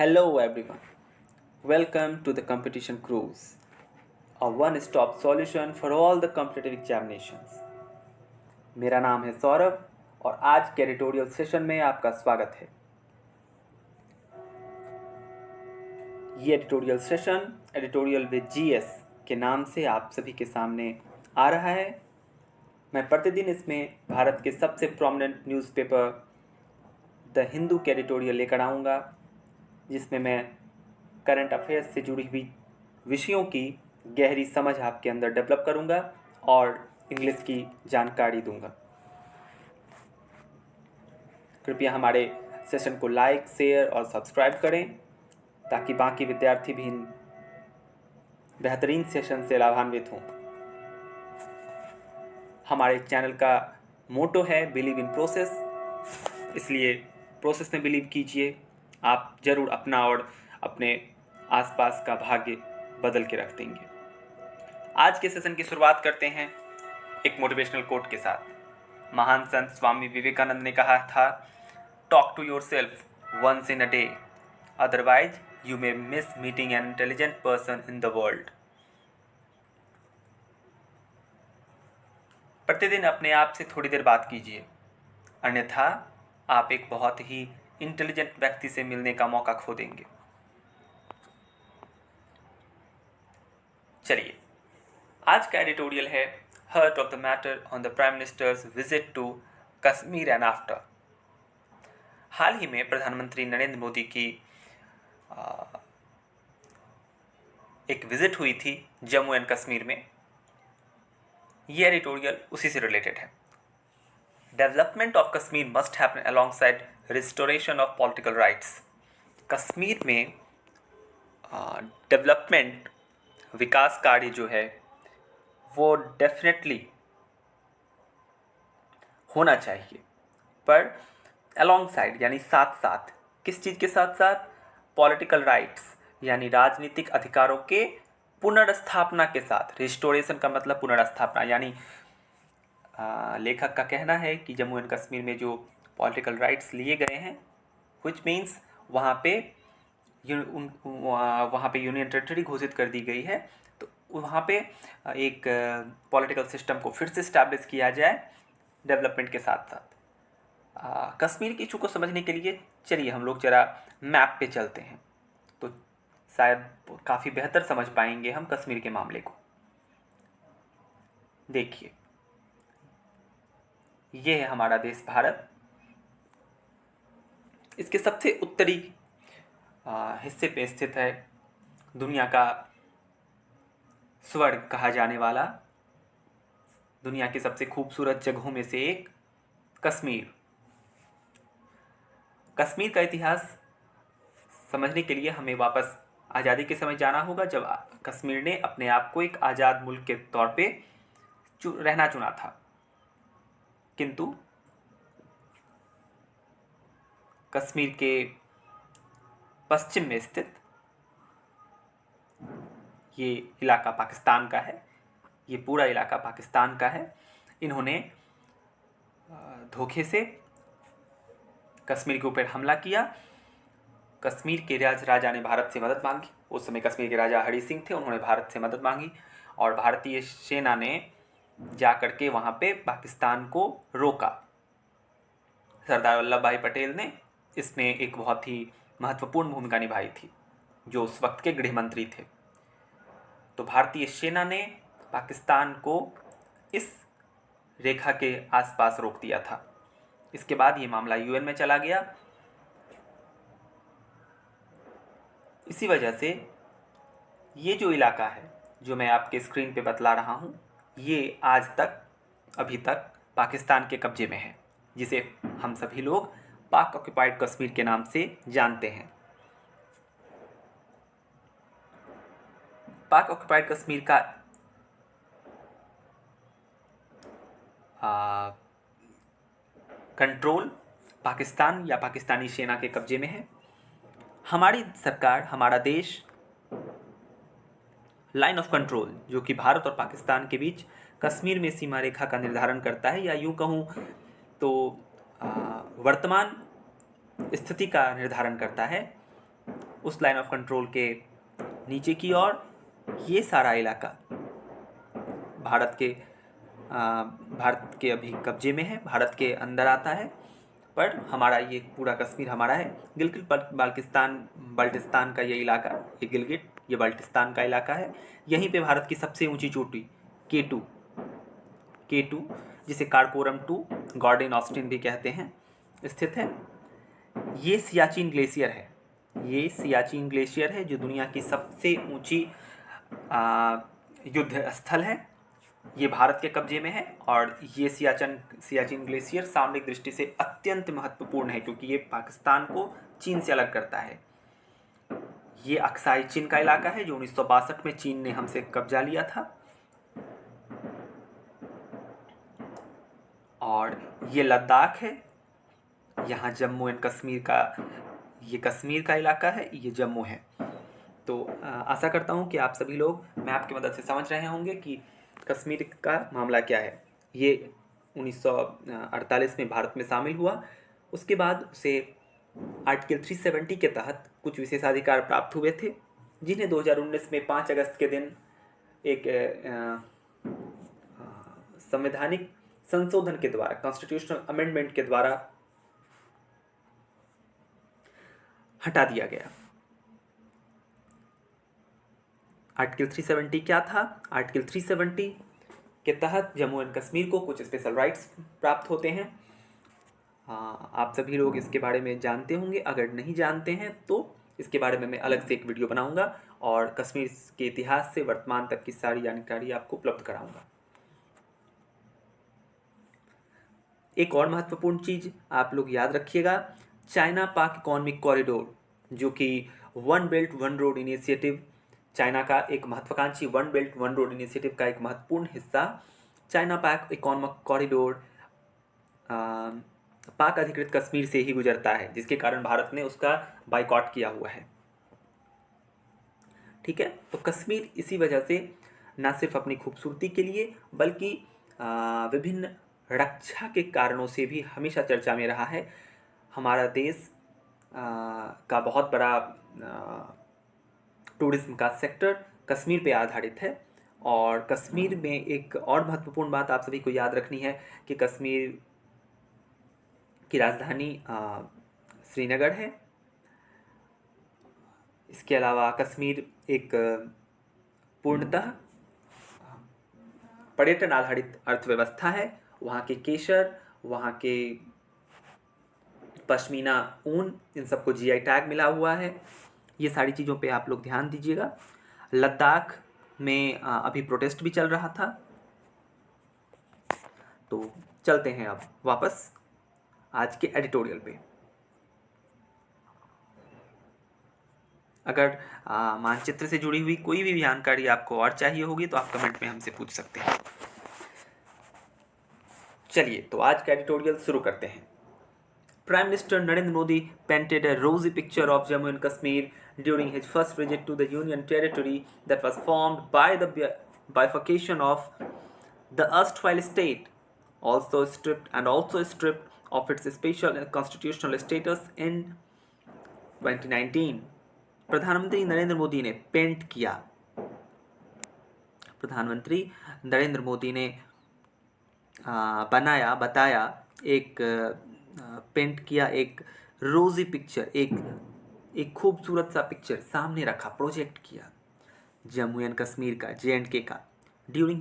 Hello everyone. Welcome to the Competition Cruise, a one-stop solution for all the competitive examinations. मेरा नाम है सौरभ और आज के एडिटोरियल सेशन में आपका स्वागत है। ये editorial session editorial with GS के नाम से आप सभी के सामने आ रहा है। मैं प्रतिदिन इसमें भारत के सबसे प्रोमिनेंट न्यूज़पेपर द हिंदू के एडिटोरियल लेकर आऊँगा, जिसमें मैं करंट अफेयर्स से जुड़ी हुई विषयों की गहरी समझ आपके अंदर डेवलप करूंगा और इंग्लिश की जानकारी दूंगा। कृपया हमारे सेशन को लाइक, शेयर और सब्सक्राइब करें ताकि बाकी विद्यार्थी भी इन बेहतरीन सेशन से लाभान्वित हों। हमारे चैनल का मोटो है बिलीव इन प्रोसेस, इसलिए प्रोसेस में बिलीव कीजिए। आप जरूर अपना और अपने आसपास का भाग्य बदल के रख देंगे। आज के सेशन की शुरुआत करते हैं एक मोटिवेशनल कोट के साथ। महान संत स्वामी विवेकानंद ने कहा था, talk to yourself once in a day, otherwise you may miss meeting an intelligent person in the world. प्रतिदिन अपने आप से थोड़ी देर बात कीजिए, अन्यथा आप एक बहुत ही इंटेलिजेंट व्यक्ति से मिलने का मौका खो देंगे। चलिए, आज का एडिटोरियल है heart of the matter on the prime minister's visit to Kashmir and after. हाल ही में प्रधानमंत्री नरेंद्र मोदी की एक विजिट हुई थी जम्मू एंड कश्मीर में। ये एडिटोरियल उसी से रिलेटेड है। Development of Kashmir must happen alongside restoration of political rights. Kashmir में डेवलपमेंट, विकास कार्य जो है वो डेफिनेटली होना चाहिए, पर अलोंगसाइड यानी साथ साथ। किस चीज़ के साथ साथ? पॉलिटिकल राइट्स यानी राजनीतिक अधिकारों के पुनर्स्थापना के साथ। रिस्टोरेशन का मतलब पुनर्स्थापना, यानी लेखक का कहना है कि जम्मू एंड कश्मीर में जो पॉलिटिकल राइट्स लिए गए हैं, विच मीन्स वहाँ पे यूनियन टेरिटरी घोषित कर दी गई है, तो वहाँ पे एक पॉलिटिकल सिस्टम को फिर से स्टैब्लिश किया जाए डेवलपमेंट के साथ साथ। कश्मीर की इशू को समझने के लिए चलिए हम लोग जरा मैप पे चलते हैं, तो शायद काफ़ी बेहतर समझ पाएंगे हम कश्मीर के मामले को। देखिए, ये है हमारा देश भारत। इसके सबसे उत्तरी हिस्से पे स्थित है दुनिया का स्वर्ग कहा जाने वाला, दुनिया की सबसे खूबसूरत जगहों में से एक कश्मीर। कश्मीर का इतिहास समझने के लिए हमें वापस आज़ादी के समय जाना होगा, जब कश्मीर ने अपने आप को एक आज़ाद मुल्क के तौर पे रहना चुना था। किंतु कश्मीर के पश्चिम में स्थित ये इलाका पाकिस्तान का है। ये पूरा इलाका पाकिस्तान का है। इन्होंने धोखे से कश्मीर के ऊपर हमला किया। कश्मीर के राजा ने भारत से मदद मांगी। उस समय कश्मीर के राजा हरि सिंह थे, उन्होंने भारत से मदद मांगी और भारतीय सेना ने जा कर के वहाँ पे पाकिस्तान को रोका। सरदार वल्लभ भाई पटेल ने इसमें एक बहुत ही महत्वपूर्ण भूमिका निभाई थी, जो उस वक्त के गृह मंत्री थे। तो भारतीय सेना ने पाकिस्तान को इस रेखा के आसपास रोक दिया था। इसके बाद ये मामला यूएन में चला गया। इसी वजह से ये जो इलाका है, जो मैं आपके स्क्रीन पे बतला रहा हूँ, ये आज तक, अभी तक पाकिस्तान के कब्जे में है, जिसे हम सभी लोग पाक ऑक्युपाइड कश्मीर के नाम से जानते हैं। पाक ऑक्युपाइड कश्मीर का कंट्रोल पाकिस्तान या पाकिस्तानी सेना के कब्जे में है। हमारी सरकार, हमारा देश लाइन ऑफ कंट्रोल, जो कि भारत और पाकिस्तान के बीच कश्मीर में सीमा रेखा का निर्धारण करता है, या यूँ कहूँ तो वर्तमान स्थिति का निर्धारण करता है, उस लाइन ऑफ कंट्रोल के नीचे की ओर ये सारा इलाका भारत के अभी कब्जे में है, भारत के अंदर आता है, पर हमारा ये पूरा कश्मीर हमारा है। गिलगित बाल्टिस्तान का ये इलाका, ये गिलगित, ये बाल्टिस्तान का इलाका है। यहीं पे भारत की सबसे ऊंची चोटी K2 जिसे कारकोरम 2 गॉर्डन ऑस्टिन भी कहते हैं, स्थित है। ये सियाचिन ग्लेशियर है जो दुनिया की सबसे ऊंची युद्ध स्थल है। ये भारत के कब्जे में है और ये सियाचिन ग्लेशियर सामरिक दृष्टि से अत्यंत महत्वपूर्ण है क्योंकि ये पाकिस्तान को चीन से अलग करता है। ये अक्साई चीन का इलाका है जो 1962 में चीन ने हमसे कब्जा लिया था। और ये लद्दाख है, यहाँ जम्मू एंड कश्मीर का, ये कश्मीर का इलाका है, ये जम्मू है। तो आशा करता हूँ कि आप सभी लोग मैं आपकी मदद से समझ रहे होंगे कि कश्मीर का मामला क्या है। ये 1948 में भारत में शामिल हुआ। उसके बाद उसे आर्टिकल 370 के तहत कुछ विशेषाधिकार प्राप्त हुए थे, जिन्हें 2019 में 5 अगस्त के दिन एक संवैधानिक संशोधन के द्वारा, कॉन्स्टिट्यूशनल अमेंडमेंट के द्वारा हटा दिया गया। आर्टिकल 370 क्या था? आर्टिकल 370 के तहत जम्मू एंड कश्मीर को कुछ स्पेशल राइट्स प्राप्त होते हैं। आप सभी लोग इसके बारे में जानते होंगे, अगर नहीं जानते हैं तो इसके बारे में मैं अलग से एक वीडियो बनाऊंगा और कश्मीर के इतिहास से वर्तमान तक की सारी जानकारी आपको उपलब्ध कराऊंगा। एक और महत्वपूर्ण चीज़ आप लोग याद रखिएगा, चाइना पाक इकोनॉमिक कॉरिडोर, जो कि one belt one road initiative, China का एक महत्वाकांक्षी one belt one road initiative का एक महत्वपूर्ण हिस्सा चाइना पाक इकोनॉमिक कॉरिडोर पाक अधिकृत कश्मीर से ही गुजरता है, जिसके कारण भारत ने उसका बाइकॉट किया हुआ है। ठीक है, तो कश्मीर इसी वजह से न सिर्फ अपनी खूबसूरती के लिए बल्कि विभिन्न रक्षा के कारणों से भी हमेशा चर्चा में रहा है। हमारा देश का बहुत बड़ा टूरिज्म का सेक्टर कश्मीर पे आधारित है। और कश्मीर में एक और महत्वपूर्ण बात आप सभी को याद रखनी है कि कश्मीर की राजधानी श्रीनगर है। इसके अलावा कश्मीर एक पूर्णतः पर्यटन आधारित अर्थव्यवस्था है। वहाँ के केसर, वहाँ के पश्मीना ऊन, इन सबको जीआई टैग मिला हुआ है। ये सारी चीज़ों पे आप लोग ध्यान दीजिएगा। लद्दाख में अभी प्रोटेस्ट भी चल रहा था। तो चलते हैं अब वापस आज के एडिटोरियल पे। अगर मानचित्र से जुड़ी हुई कोई भी जानकारी आपको और चाहिए होगी तो आप कमेंट में हमसे पूछ सकते हैं। चलिए तो आज का एडिटोरियल शुरू करते हैं। Prime Minister Narendra Modi painted a rosy picture of Jammu and Kashmir during his first visit to the Union Territory that was formed by the bifurcation of the erstwhile state, also stripped of its special and constitutional status in 2019. प्रधानमंत्री नरेंद्र मोदी ने paint किया, प्रधानमंत्री नरेंद्र मोदी ने बताया एक paint किया एक रोजी पिक्चर, एक खूबसूरत सा पिक्चर सामने रखा, प्रोजेक्ट किया जम्मू एंड कश्मीर का, JNK का, during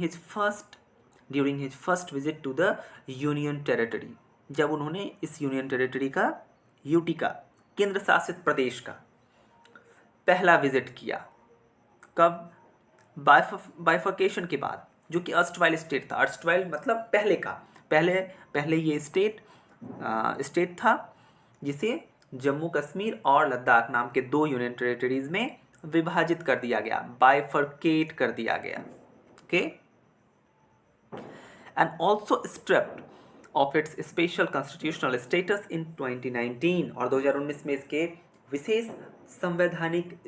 his first visit to the union territory, जब उन्होंने इस यूनियन टेरिटरी का, यूटी का, केंद्र शासित प्रदेश का पहला विजिट किया। कब? बाइफर्केशन के बाद, जो कि अर्स्टवाइल स्टेट था। अर्स्टवाइल मतलब पहले का, पहले ये स्टेट था जिसे जम्मू कश्मीर और लद्दाख नाम के 2 यूनियन टेरिटरीज में विभाजित कर दिया गया, बाइफर्केट कर दिया गया। Okay, and also stripped off its special constitutional status in 2019, और 2019 में इसके विशेष संवैधानिक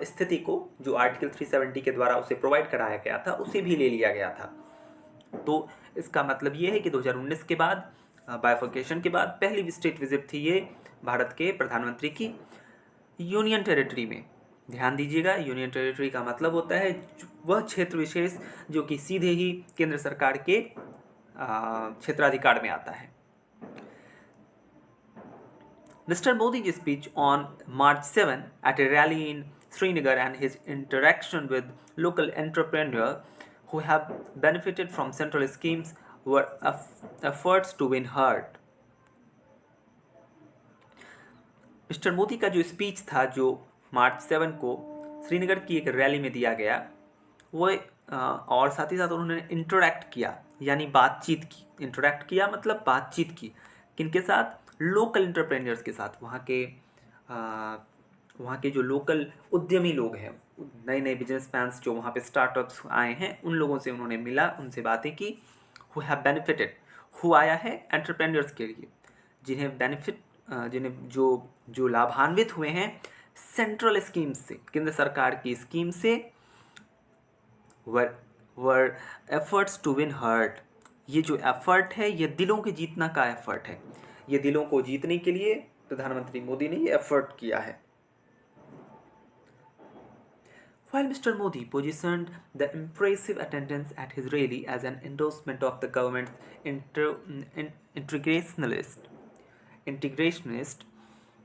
स्थिति को, जो आर्टिकल 370 के द्वारा उसे प्रोवाइड कराया गया था, उसे भी ले लिया गया था। तो इसका मतलब ये है कि 2019 के बाद, बाइफर्केशन के बाद पहली स्टेट विजिट थी ये भारत के प्रधानमंत्री की यूनियन टेरिटरी में। ध्यान दीजिएगा, यूनियन टेरिटरी का मतलब होता है वह क्षेत्र विशेष जो कि सीधे ही केंद्र सरकार के क्षेत्राधिकार में आता है। Mr. Modi's speech on March 7 at a rally in Srinagar and his interaction with local entrepreneurs who have benefited from central schemes were efforts to win heart. Mister Modi का जो स्पीच था, जो मार्च 7 को श्रीनगर की एक रैली में दिया गया, वो और साथ ही साथ उन्होंने इंटरेक्ट किया यानी बातचीत की। इंटरेक्ट किया मतलब बातचीत की, किनके साथ? लोकल एंटरप्रेन्योर्स के साथ। वहाँ के जो लोकल उद्यमी लोग हैं, नए नए बिजनेसमैन्स जो वहाँ पे स्टार्टअप्स आए हैं, उन लोगों से उन्होंने मिला, उनसे बातें की। हु हैव बेनिफिटेड, हु आया है एंटरप्रेन्योर्स के लिए, जिन्हें जो लाभान्वित हुए हैं सेंट्रल स्कीम से, केंद्र सरकार की स्कीम से। वर एफर्ट्स टू विन हार्ट, ये जो एफर्ट है ये दिलों के जीतना का एफर्ट है। ये दिलों को जीतने के लिए प्रधानमंत्री मोदी ने ये एफर्ट किया है। While Mr. Modi positioned the impressive attendance at his rally as an endorsement of the government's integrationist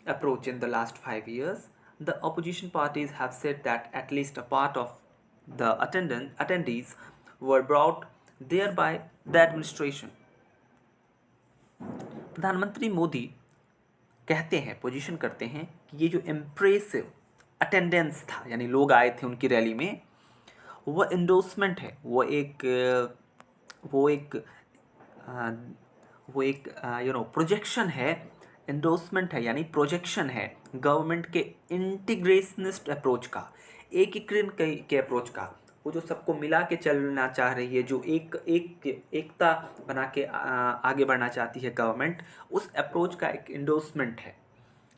approach in the last 5 years, the opposition parties have said that at least a part of the attendees were brought there by the administration. प्रधानमंत्री मोदी कहते हैं, position करते हैं कि ये जो impressive attendance था, यानी लोग आए थे उनकी रैली में, वो एंडोर्समेंट है, वो एक प्रोजेक्शन है। एंडोर्समेंट है यानी प्रोजेक्शन है गवर्नमेंट के इंटीग्रेशनिस्ट अप्रोच का, एकीकरण के अप्रोच का। वो जो सबको मिला के चलना चाह रही है, जो एकता बना के आगे बढ़ना चाहती है गवर्नमेंट, उस अप्रोच का एक एंडोर्समेंट है।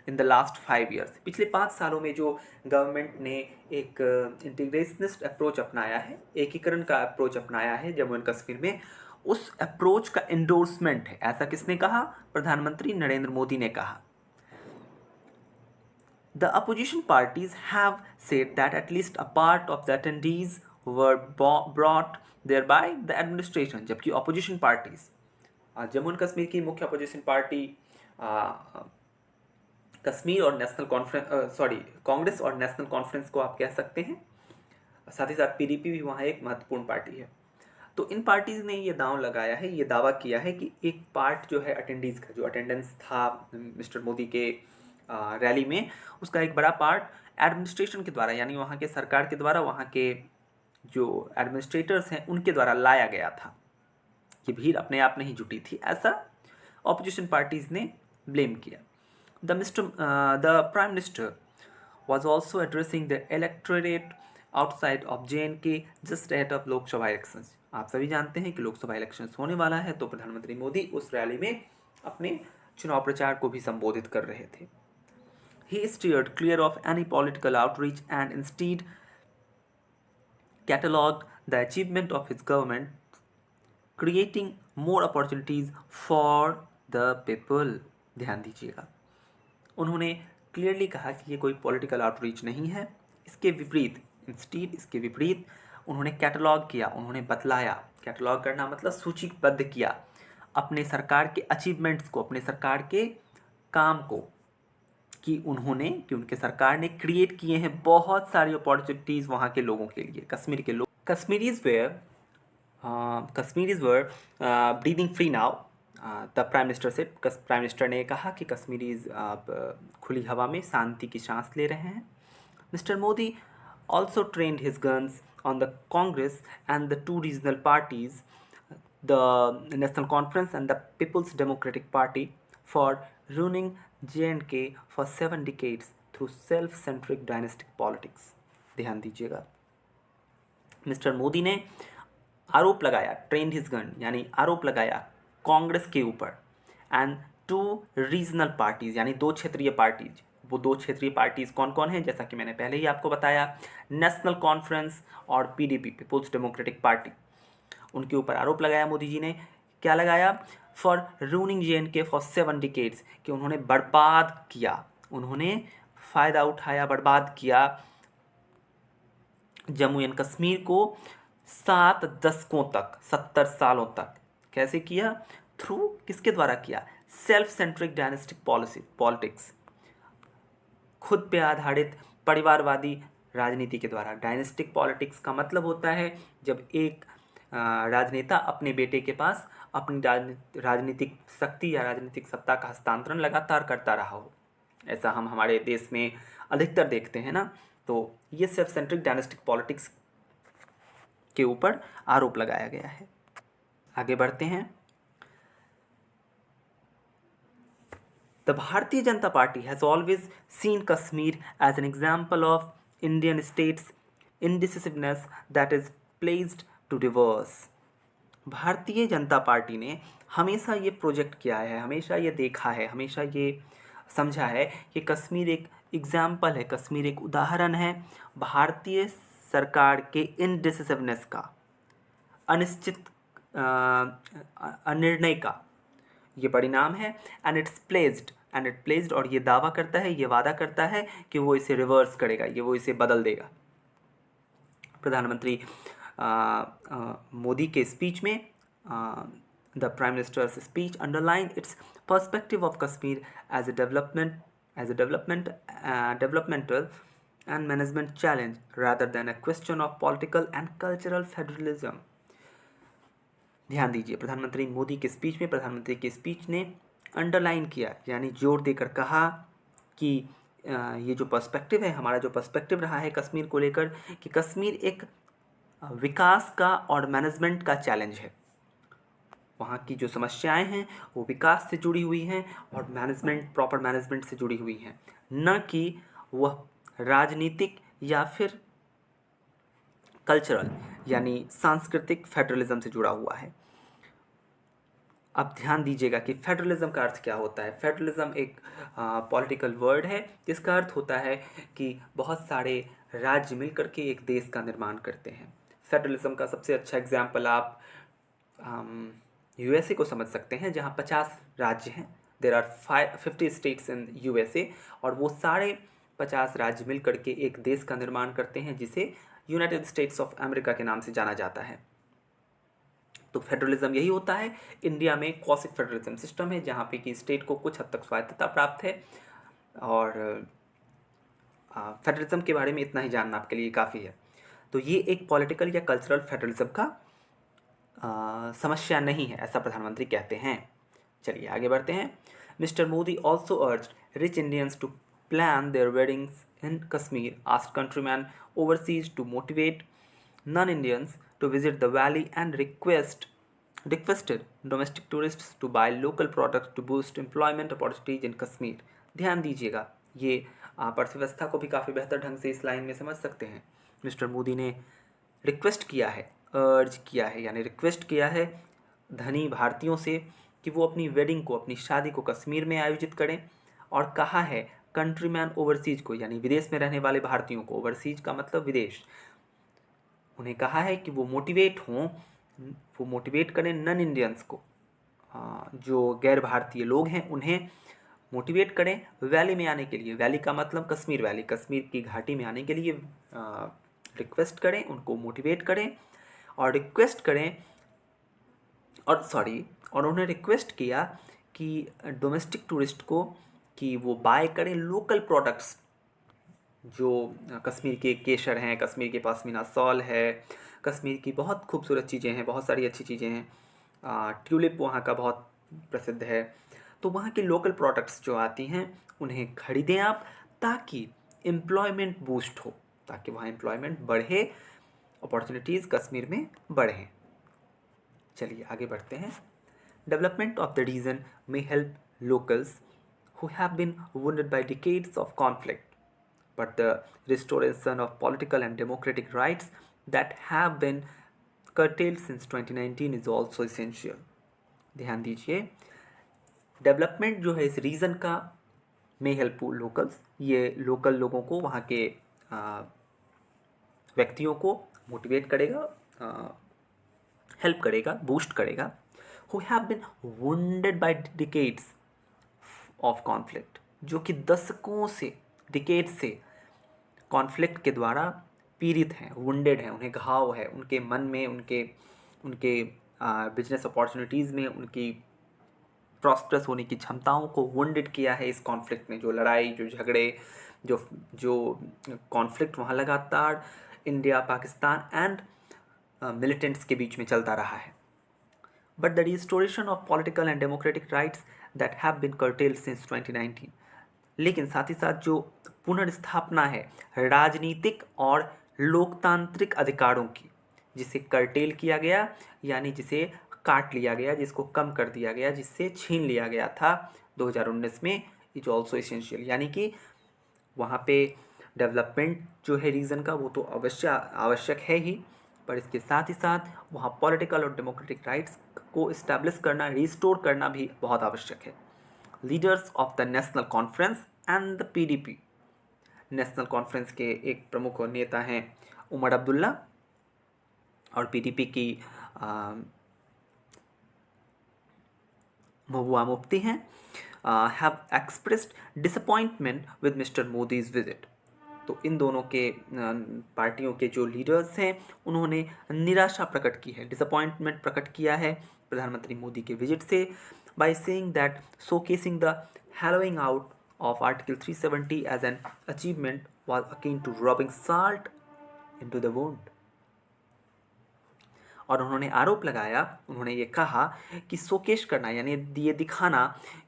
इन द लास्ट 5 ईयर्स, पिछले 5 सालों में जो गवर्नमेंट ने एक इंटीग्रेशनिस्ट अप्रोच अपनाया है, एकीकरण का अप्रोच अपनाया है जम्मू एंड कश्मीर में, उस अप्रोच का एंडोर्समेंट है। ऐसा किसने कहा? प्रधानमंत्री नरेंद्र मोदी ने कहा। The opposition parties have said that at least a part of the attendees were brought there by the administration, जबकि opposition parties, Jammu and Kashmir की मुख्य अपोजिशन पार्टी कश्मीर और नेशनल कॉन्फ्रेंस, कांग्रेस और नेशनल कॉन्फ्रेंस को आप कह सकते हैं, साथ ही साथ पीडीपी भी वहाँ एक महत्वपूर्ण पार्टी है। तो इन पार्टीज़ ने ये दांव लगाया है, ये दावा किया है कि एक पार्ट जो है अटेंडीज़ का, जो अटेंडेंस था मिस्टर मोदी के रैली में, उसका एक बड़ा पार्ट एडमिनिस्ट्रेशन के द्वारा, यानी वहाँ के सरकार के द्वारा, वहाँ के जो एडमिनिस्ट्रेटर्स हैं उनके द्वारा लाया गया था। ये भीड़ अपने आप नहीं जुटी थी, ऐसा ऑपोजिशन पार्टीज़ ने ब्लेम किया। The Prime Minister was also addressing the electorate outside of J&K just ahead of लोक सभा इलेक्शंस। आप सभी जानते हैं कि लोकसभा इलेक्शंस होने वाला है, तो प्रधानमंत्री मोदी उस रैली में अपने चुनाव प्रचार को भी संबोधित कर रहे थे। He steered clear of any political outreach and instead cataloged the achievement of his government, creating more opportunities for the people. ध्यान दीजिएगा, उन्होंने क्लियरली कहा कि ये कोई पॉलिटिकल आउटरीच नहीं है। इसके विपरीत, इसके विपरीत उन्होंने कैटलॉग किया, उन्होंने बतलाया। कैटलॉग करना मतलब सूचीबद्ध किया अपने सरकार के अचीवमेंट्स को, अपने सरकार के काम को, कि उनके सरकार ने क्रिएट किए हैं बहुत सारी अपॉर्चुनिटीज़ वहाँ के लोगों के लिए, कश्मीर के लोग। Kashmiris were breathing free now, the prime minister ने कहा कि कश्मीरीज आप खुली हवा में शांति की सांस ले रहे हैं। Mister Modi also trained his guns on the Congress and the 2 regional parties, the national conference and the peoples democratic party, for ruining J&K for 7 decades through self-centric dynastic politics. ध्यान दीजिएगा, मिस्टर मोदी ने आरोप लगाया, ट्रेंड हिज गन यानी आरोप लगाया कांग्रेस के ऊपर, एंड 2 रीजनल पार्टीज़ यानी 2 क्षेत्रीय पार्टीज। वो 2 क्षेत्रीय पार्टीज़ कौन कौन हैं? जैसा कि मैंने पहले ही आपको बताया, नेशनल कॉन्फ्रेंस और पीडीपी, पीपल्स डेमोक्रेटिक पार्टी, उनके ऊपर आरोप लगाया मोदी जी ने। क्या लगाया? For ruining J&K for 7 decades, कि उन्होंने बर्बाद किया, उन्होंने फ़ायदा उठाया, बर्बाद किया जम्मू एंड कश्मीर को 7 दशकों तक, 70 सालों तक। कैसे किया? थ्रू किसके द्वारा किया? सेल्फ सेंट्रिक डायनेस्टिक पॉलिटिक्स, खुद पे आधारित परिवारवादी राजनीति के द्वारा। डायनेस्टिक पॉलिटिक्स का मतलब होता है जब एक राजनेता अपने बेटे के पास अपनी राजनीतिक शक्ति या राजनीतिक सत्ता का हस्तांतरण लगातार करता रहा हो। ऐसा हम हमारे देश में अधिकतर देखते हैं ना। तो ये सेल्फ सेंट्रिक डायनेस्टिक पॉलिटिक्स के ऊपर आरोप लगाया गया है। आगे बढ़ते हैं। The Bharatiya Janata Party has always seen Kashmir as an example of Indian state's indecisiveness that is placed to reverse. Bharatiya Janata party ने हमेशा ये प्रोजेक्ट किया है, हमेशा ये देखा है, हमेशा ये समझा है कि कश्मीर एक एग्जाम्पल है, कश्मीर एक उदाहरण है भारतीय सरकार के इनडिसिसिवनेस का, अनिश्चित अनिर्णय का ये परिणाम है। एंड इट प्लेस्ड और ये दावा करता है, ये वादा करता है कि वो इसे रिवर्स करेगा, वो इसे बदल देगा। प्रधानमंत्री मोदी के स्पीच में the prime minister's speech underline its perspective of Kashmir as a developmental and management challenge rather than a question of political and cultural federalism. ध्यान दीजिए, प्रधानमंत्री मोदी के स्पीच में प्रधानमंत्री की स्पीच ने अंडरलाइन किया, यानी जोर देकर कहा कि ये जो पर्सपेक्टिव है, हमारा जो पर्सपेक्टिव रहा है कश्मीर को लेकर, कि कश्मीर एक विकास का और मैनेजमेंट का चैलेंज है। वहाँ की जो समस्याएं हैं वो विकास से जुड़ी हुई हैं और मैनेजमेंट, प्रॉपर मैनेजमेंट से जुड़ी हुई हैं, न कि वह राजनीतिक या फिर कल्चरल यानी सांस्कृतिक फेडरलिज्म से जुड़ा हुआ है। अब ध्यान दीजिएगा कि फेडरलिज्म का अर्थ क्या होता है। फेडरलिज्म एक पॉलिटिकल वर्ड है जिसका अर्थ होता है कि बहुत सारे राज्य मिलकर के एक देश का निर्माण करते हैं। फेडरलिज्म का सबसे अच्छा एग्जाम्पल आप यूएसए को समझ सकते हैं, जहाँ 50 राज्य हैं। There are 50 states in USA, और वो सारे 50 राज्य मिल करके एक देश का निर्माण करते हैं जिसे यूनाइटेड स्टेट्स ऑफ अमेरिका के नाम से जाना जाता है। तो फेडरलिज्म यही होता है। इंडिया में क्वासी फेडरलिज्म सिस्टम है जहाँ पे कि स्टेट को कुछ हद तक स्वायत्तता प्राप्त है, और फेडरलिज्म के बारे में इतना ही जानना आपके लिए काफ़ी है। तो ये एक पॉलिटिकल या कल्चरल फेडरलिज्म का समस्या नहीं है, ऐसा प्रधानमंत्री कहते हैं। चलिए आगे बढ़ते हैं। Mister Modi also urged rich Indians to plan their weddings in Kashmir, asked countryman overseas to motivate non-Indians to visit the valley and requested domestic tourists to buy local products to boost employment opportunities in Kashmir. ध्यान दीजिएगा, ये आप अर्थव्यवस्था को भी काफ़ी बेहतर ढंग से इस लाइन में समझ सकते हैं। मिस्टर मोदी ने रिक्वेस्ट किया है, अर्ज किया है, यानी रिक्वेस्ट किया है धनी भारतीयों से कि वो अपनी वेडिंग को, अपनी शादी को कश्मीर में आयोजित करें, और कहा है कंट्रीमैन ओवरसीज को, यानी विदेश में रहने वाले भारतीयों को, ओवरसीज का मतलब विदेश, उन्हें कहा है कि वो मोटिवेट करें नन इंडियंस को, जो गैर भारतीय लोग हैं उन्हें मोटिवेट करें वैली में आने के लिए। वैली का मतलब कश्मीर वैली, कश्मीर की घाटी में आने के लिए रिक्वेस्ट करें, उनको मोटिवेट करें और रिक्वेस्ट करें और उन्हें रिक्वेस्ट किया कि डोमेस्टिक टूरिस्ट को कि वो बाय करें लोकल प्रोडक्ट्स, जो कश्मीर के केसर हैं, कश्मीर के पश्मीना शॉल है, कश्मीर की बहुत खूबसूरत चीज़ें हैं, बहुत सारी अच्छी चीज़ें हैं, ट्यूलिप वहाँ का बहुत प्रसिद्ध है। तो वहाँ के लोकल प्रोडक्ट्स जो आती हैं उन्हें खरीदें आप, ताकि एम्प्लॉयमेंट बूस्ट हो, ताकि वहाँ एम्प्लॉयमेंट बढ़े, अपॉर्चुनिटीज़ कश्मीर में बढ़ें। चलिए आगे बढ़ते हैं। Development of the region may help locals who have been wounded by decades of conflict, but the restoration of political and democratic rights that have been curtailed since 2019 is also essential. ध्यान दीजिए, development जो है इस reason का मे help locals, ये local लोगों को, वहाँ के व्यक्तियों को मोटिवेट करेगा, हेल्प करेगा, बूस्ट करेगा। who have been wounded by decades of conflict, जो कि दशकों से डिकेड से कॉन्फ्लिक्ट के द्वारा पीड़ित हैं, वुंडेड हैं, उन्हें घाव है, उनके मन में, उनके उनके बिजनेस अपॉर्चुनिटीज़ में, उनकी प्रॉस्परस होने की क्षमताओं को वुंडेड किया है इस कॉन्फ्लिक्ट ने। जो लड़ाई, जो झगड़े, जो जो कॉन्फ्लिक्ट वहाँ लगातार इंडिया, पाकिस्तान एंड मिलिटेंट्स के बीच में चलता रहा है। But the restoration of political and democratic rights that have been curtailed since 2019, लेकिन साथ ही साथ जो पुनर्स्थापना है राजनीतिक और लोकतांत्रिक अधिकारों की, जिसे कर्टेल किया गया यानी जिसे काट लिया गया, जिसको कम कर दिया गया, जिससे छीन लिया गया था 2019 में, इज ऑल्सो एसेंशियल। यानी कि वहाँ पे डेवलपमेंट जो है रीजन का वो तो आवश्यक है ही, पर इसके साथ ही साथ वहाँ पॉलिटिकल और डेमोक्रेटिक राइट्स को इस्टेब्लिश करना, रिस्टोर करना भी बहुत आवश्यक है। Leaders of the national conference and the PDP, national conference के एक प्रमुख नेता हैं उमर अब्दुल्ला और पीडीपी की महबूबा मुफ्ती हैं, have expressed disappointment with mister Modi's visit. तो इन दोनों के पार्टियों के जो लीडर्स हैं उन्होंने निराशा प्रकट की है, डिसअपॉइंटमेंट प्रकट किया है प्रधानमंत्री मोदी के विजिट से, by saying that showcasing the hollowing out of Article 370 as an achievement was akin to rubbing salt into the wound। और उन्होंने आरोप लगाया, उन्होंने ये कहा कि शोकेश करना यानी ये दिखाना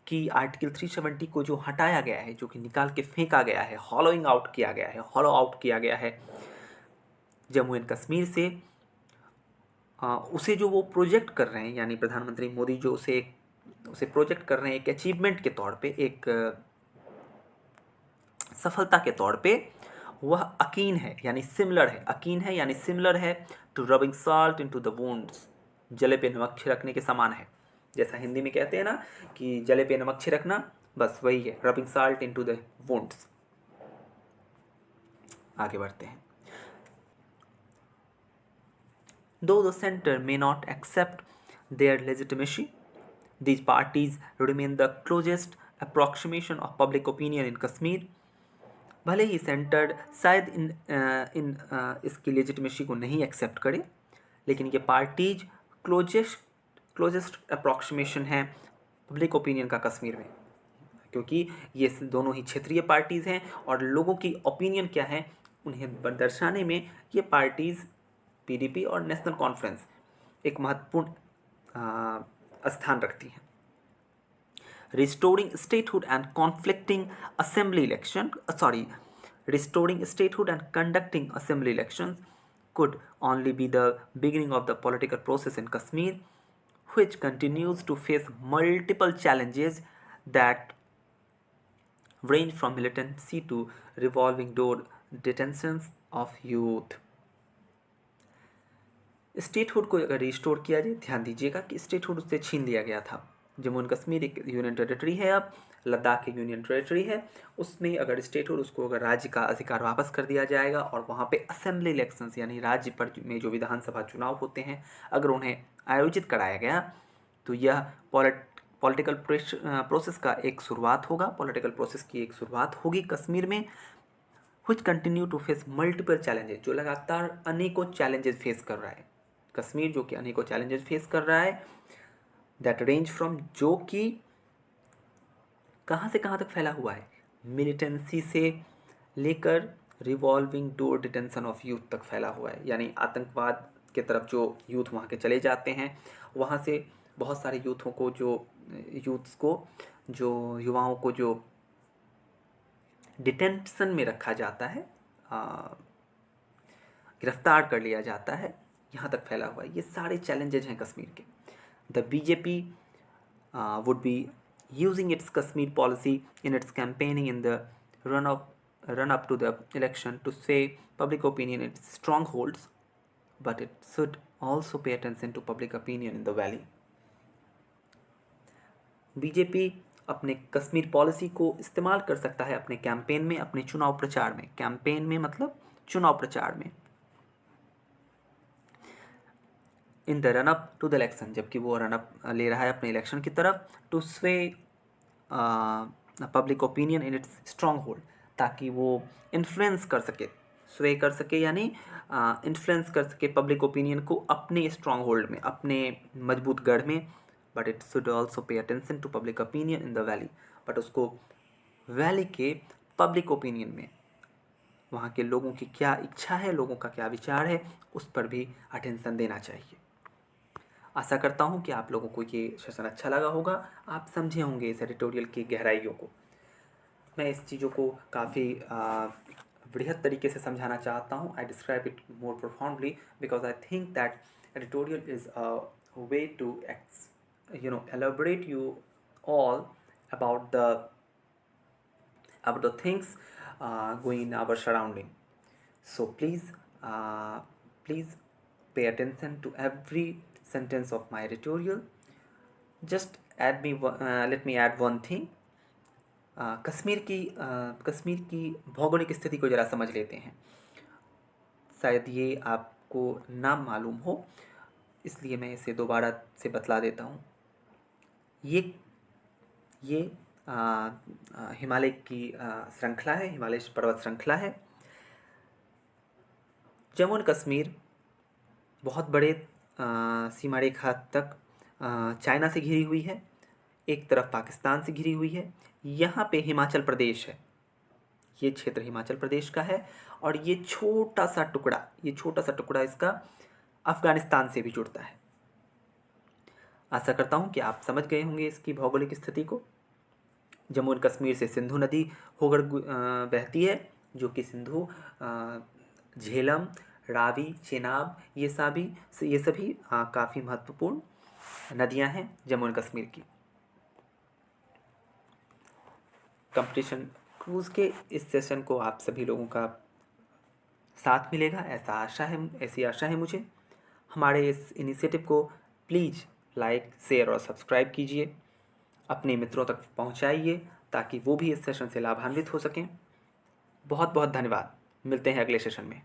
कि आर्टिकल 370 को जो हटाया गया है, जो कि निकाल के फेंका गया है, हॉलोइंग आउट किया गया है, हॉलो आउट किया गया है जम्मू एंड कश्मीर से, उसे जो वो प्रोजेक्ट कर रहे हैं, यानी प्रधानमंत्री मोदी जो उसे प्रोजेक्ट कर रहे हैं एक अचीवमेंट के तौर पे, एक सफलता के तौर पे, वह अकीन है यानी सिमिलर है, अकीन है यानी सिमिलर है to rubbing salt into the wounds, जले पे नमक छिड़कने के समान है। जैसा हिंदी में कहते हैं ना कि जले पे नमक छिड़कना, बस वही है, rubbing salt into the wounds. आगे बढ़ते हैं। Though the center may not accept their legitimacy, these parties remain the closest approximation of public opinion in Kashmir। भले ही सेंटर शायद इसकी लेजिटिमेसी को नहीं एक्सेप्ट करे, लेकिन ये पार्टीज क्लोजेस्ट अप्रॉक्सीमेशन है पब्लिक ओपिनियन का कश्मीर में, क्योंकि ये दोनों ही क्षेत्रीय पार्टीज़ हैं और लोगों की ओपिनियन क्या है उन्हें दर्शाने में ये पार्टीज़ पीडीपी और नेशनल कॉन्फ्रेंस एक महत्वपूर्ण स्थान रखती हैं। Restoring statehood and conducting assembly elections could only be the beginning of the political process in Kashmir, which continues to face multiple challenges that range from militancy to revolving door detentions of youth। Statehood को अगर restore किया जाए, ध्यान दीजिएगा कि statehood उससे छीन लिया गया था। जम्मू एंड कश्मीर एक यूनियन टेरिटरी है, अब लद्दाख एक यूनियन टेरिटरी है, उसमें अगर स्टेटहुड उसको अगर राज्य का अधिकार वापस कर दिया जाएगा और वहाँ पे असेंबली इलेक्शंस यानी राज्य पर में जो विधानसभा चुनाव होते हैं अगर उन्हें आयोजित कराया गया तो यह पॉलिटिकल प्रोसेस का एक शुरुआत होगा, पॉलिटिकल प्रोसेस की एक शुरुआत होगी कश्मीर में, which continue to face multiple challenges, जो लगातार अनेकों चैलेंजेस फेस कर रहा है कश्मीर, जो कि अनेकों चैलेंजेस फेस कर रहा है, दैट रेंज फ्रॉम, जो कि कहाँ से कहाँ तक फैला हुआ है, मिलिटेंसी से लेकर revolving door detention of youth तक फैला हुआ है, यानी आतंकवाद के तरफ जो यूथ वहाँ के चले जाते हैं, वहाँ से बहुत सारे यूथों को जो युवाओं को जो डिटेंशन में रखा जाता है, गिरफ्तार कर लिया जाता है, यहाँ तक फैला हुआ है। ये सारे चैलेंजेज हैं कश्मीर के। The BJP would be using its Kashmir policy in its campaigning in the run up to the election to say public opinion its strongholds, but it should also pay attention to public opinion in the valley। BJP अपने Kashmir policy को इस्तेमाल कर सकता है अपने campaign में, अपने चुनाव प्रचार में, कैंपेन में मतलब चुनाव प्रचार में, in the run up to the election, जबकि वो रन अप ले रहा है अपने इलेक्शन की तरफ, टू स्वे public opinion in its strong hold, ताकि वो इन्फ्लुएंस कर सके, स्वे कर सके, यानी इन्फ्लुएंस कर सके पब्लिक ओपिनियन को अपने स्ट्रॉन्ग होल्ड में, अपने मजबूत गढ़ में। But it should also pay attention to public opinion in the valley, but उसको वैली के पब्लिक ओपिनियन में, वहाँ के लोगों की क्या इच्छा है, लोगों का क्या विचार है, उस पर भी अटेंशन देना चाहिए। आशा करता हूँ कि आप लोगों को ये सेशन अच्छा लगा होगा, आप समझे होंगे इस एडिटोरियल की गहराइयों को। मैं इस चीज़ों को काफ़ी बृहद तरीके से समझाना चाहता हूँ। I describe it more profoundly because I think that editorial is a way to elaborate you all about the things going in our surrounding. So please pay attention to every sentence of my editorial. Just let me add one thing. Kashmir की भौगोलिक स्थिति को ज़रा समझ लेते हैं। शायद ये आपको ना मालूम हो, इसलिए मैं इसे दोबारा से बतला देता हूँ। ये हिमालय की श्रृंखला है, हिमालय पर्वत श्रृंखला है। जम्मू और कश्मीर बहुत बड़े सीमा रेखा तक चाइना से घिरी हुई है, एक तरफ पाकिस्तान से घिरी हुई है। यहाँ पे हिमाचल प्रदेश है, ये क्षेत्र हिमाचल प्रदेश का है, और ये छोटा सा टुकड़ा इसका अफ़गानिस्तान से भी जुड़ता है। आशा करता हूँ कि आप समझ गए होंगे इसकी भौगोलिक स्थिति को। जम्मू और कश्मीर से सिंधु नदी होकर बहती है, जो कि सिंधु, झेलम, रावी, चेनाब, ये सभी काफ़ी महत्वपूर्ण नदियाँ हैं जम्मू और कश्मीर की। कंपटीशन क्रूज़ के इस सेशन को आप सभी लोगों का साथ मिलेगा, ऐसी आशा है मुझे। हमारे इस इनिशिएटिव को प्लीज़ लाइक, शेयर और सब्सक्राइब कीजिए, अपने मित्रों तक पहुंचाइए ताकि वो भी इस सेशन से लाभान्वित हो सकें। बहुत बहुत धन्यवाद। मिलते हैं अगले सेशन में।